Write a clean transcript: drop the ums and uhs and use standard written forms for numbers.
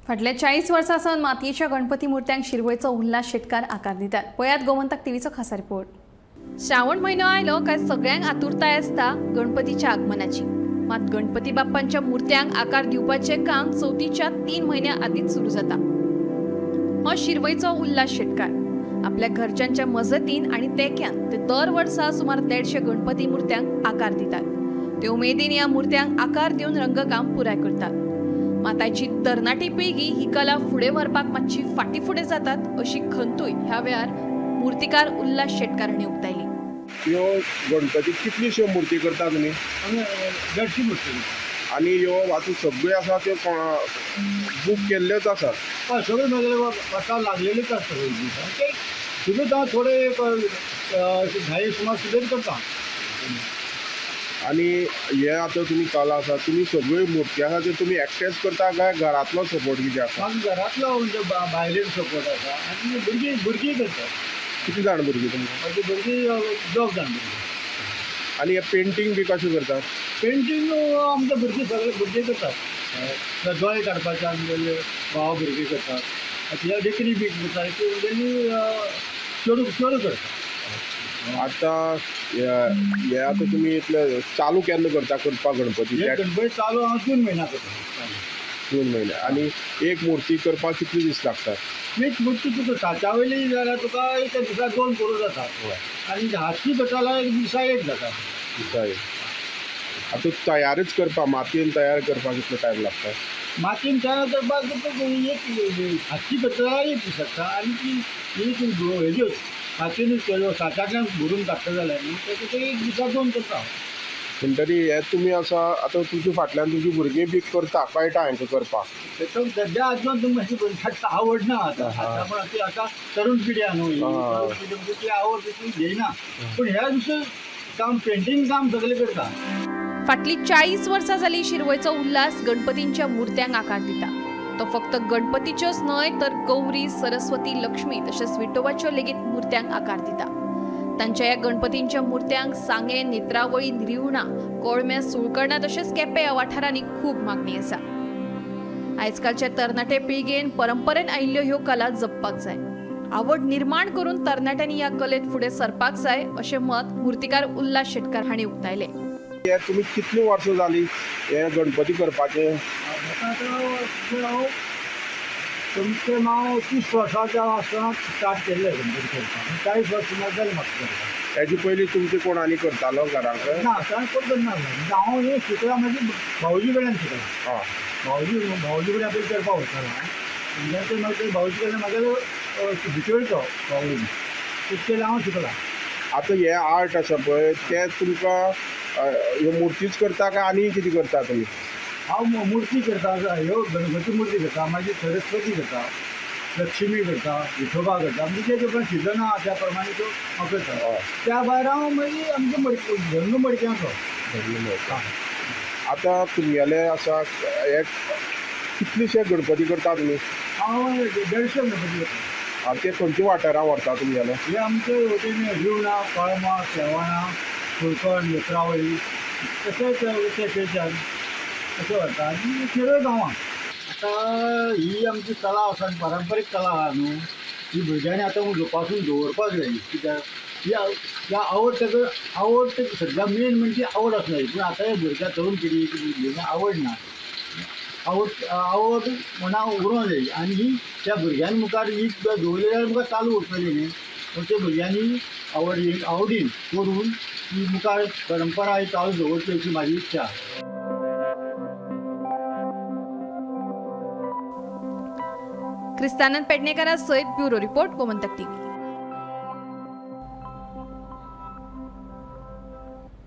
फाटल्या 40 वर्सांसावन मातयेच्या गणपती मुर्त्यांक शिरवयचो उल्हास शेटकार आकार दितात। पळयात गोमंतक टीव्हीचो खासा रिपोर्ट। श्रावण म्हयनो आयलो काय सगळ्यांक आतुरताय आसता गणपतीच्या आगमनाची। मात गणपती बाप्पांच्या मुर्त्यांक आकार दिवपाचे काम चवथीच्या 3 म्हयन्या आदींच सुरू जाता। हो शिरवयचो उल्हास शेटकार आपल्या घरच्यांच्या मजतीन आणि तेक्यान ते दर वर्सा सुमार 150 गणपती मुर्त्यांक आकार दितात। ते उमेदीन ह्या मुर्त्यांक आकार दिवन रंगकाम पुराय करतात। माताची तरणाटी पिळगी ही कला फुडें व्हरपाक मातशी फाटी फुडें जातात अशी खंतूय ह्या वेळार मुर्तीकार उल्हास शेटकार हांणी उक्तायली। ह्यो गणपती कितलीश्यो मुर्ती करता तुमी? आमी 150 मुर्ती आनी ह्यो आतां सगळ्यो आसा त्यो बूक केल्ल्योच आसात? हय, सगळे मेळ्ळे आतां लागलेलीच आसता ते सुद्दां हांव थोडे एक 10 सुमार सुद्दां करता। आनी हे आतां तुमी कला आसा तुमी सगळ्यो मुर्ती आसा त्यो तुमी एकटेच करता काय घरांतलो सपोर्ट कितें आसा? म्हाका घरांतलो म्हणजे भायलेर सपोर्ट आसा आनी भुरगीं करता। कितलीं जाण भुरगीं तुमकां? म्हाजी भुरगीं 2 जाण भुरगीं। आनी हे पेंटींग बी कशें करतात? पेंटींग आमचे भुरगीं सगळे भुरगीं करतात। दोळे काडपाचे आमगेले भाव भुरगीं करतात, त्या देखणी बी करतात, चेडू करतात। आतां हे आतां तुमी इतले चालू केन्ना करपाक गणपती? गणपती चालू हांव 2 म्हयन्या करता। 2 म्हयने। आनी एक मुर्ती करपाक कितले दीस लागतात? एक मुर्ती तुका साचा वयली जाल्यार तुका एक दिसा 2 करूं जाता आनी हातची करता जाल्यार एक दिसा 1 जाता। दिसा एक। आतां तयारच करपाक मातयेन तयार करपाक कितलो टायम लागता? मातयेन तयार करपाक एक हातची करता जाल्यार 1 दीस लागता आनी ती हेज्योच हातीनूच साचांतल्यान भरून काडटा जाल्यार न्ही एक दिसा 2 करता। म्हणटरी हे तुमी आसा आतां तुमच्या फाटल्यान तुमची भुरगीं बी करता कळटा हांकां करपाक? सद्या आजून तुमी मातशी आवड ना आतां पण ती आतां तरूण पिढी आहा न्हू, ती आवड तितली घेयना पूण ह्या दुसरें काम पेंटींग काम सगळें करता। फाटली 40 वर्सां जाली शिरवयचो उल्हास गणपतींच्या मुर्त्यांक आकार दिता। तो फक्त गणपतीच्योच न्हय तर गौरी, सरस्वती, लक्ष्मी तशेंच विठोबाच्यो लेगीत मुर्त्यांक आकार दिता। तांच्या ह्या गणपतींच्या मुर्त्यांक सांगे, नेत्रावळी, निर्विणा, कोळमे, सुळकर्णा तशेंच केपें ह्या वाठारांनी खूब मागणी आसा। आयजकालच्या तरणाटे पिळगेन परंपरेन आयिल्ल्यो ह्यो कला जपपाक जाय। आवड निर्माण करून तरणाट्यांनी ह्या कलेत फुडें सरपाक जाय अशें मत मुर्तीकार उल्हास शेटकार हांणी उक्तायलें। तुमी कितलीं वर्सां जालीं हे गणपती करपाचे? तुमचे हांव 30 वर्सांचो आसतना स्टार्ट केल्लें गणपती करपाक, 40 वर्सां सुमार जालीं म्हाका करपाक। हेजे पयलीं तुमचे कोण आनी करतालो घरांत? ना, कोण करना हांव हे शिकला म्हाजी भावजी कडल्यान शिकला। भावजी कडल्यान पयलीं करपाक वतालो ते मागीर भावजी कडल्यान म्हाका शिकयतो भावजी तितकें हांव शिकला। आतां हे आर्ट आसा पळय ते तुमकां ह्यो मुर्तीच करता काय आनी कितें करता तुमी? हांव मुर्ती करता, ह्यो गणपती मुर्ती करता, मागीर सरस्वती करता, लक्ष्मी करता, विठोबा करता, म्हणजे जे सिजन आहा त्या प्रमाणे त्यो हांव करता। त्या भायर हांव मागीर आमचे धर्म मडक्यांचो आतां तुमगेले आसा हे कितलेशे गणपती करता तुमी? हांव 150 गणपती करता। ते खंयच्या वाठारां व्हरता तुमगेले? हे आमचे वटेन रिवणा, कळमा, सेवाणा, सुळकण, नेत्रावळी तशेंच केपेंच्यान अशें व्हरता आनी शिरोय गांवां। आतां ही आमची कला आसा पारंपारीक कला आहा न्हू, ही भुरग्यांनी आतां जोपासून दवरपाक जाय कित्याक ह्या आवड सद्या मेन म्हणजे आवड आसनाय पूण आतां हे भुरग्यां तरूण पिढी भुरग्यांक आवड ना। आवड म्हणा उरों जाय आनी ही त्या भुरग्यांनी मुखार ही दवरली जाल्यार मुखार चालू उरतली न्ही, पूण त्या भुरग्यांनी आवडीन करून ही मुखार परंपरा ही चालू दवरची अशी म्हाजी इच्छा। क्रिस्तानंद पेडणेकारा सयत ब्युरो रिपोर्ट गोमंतक टीव्ही।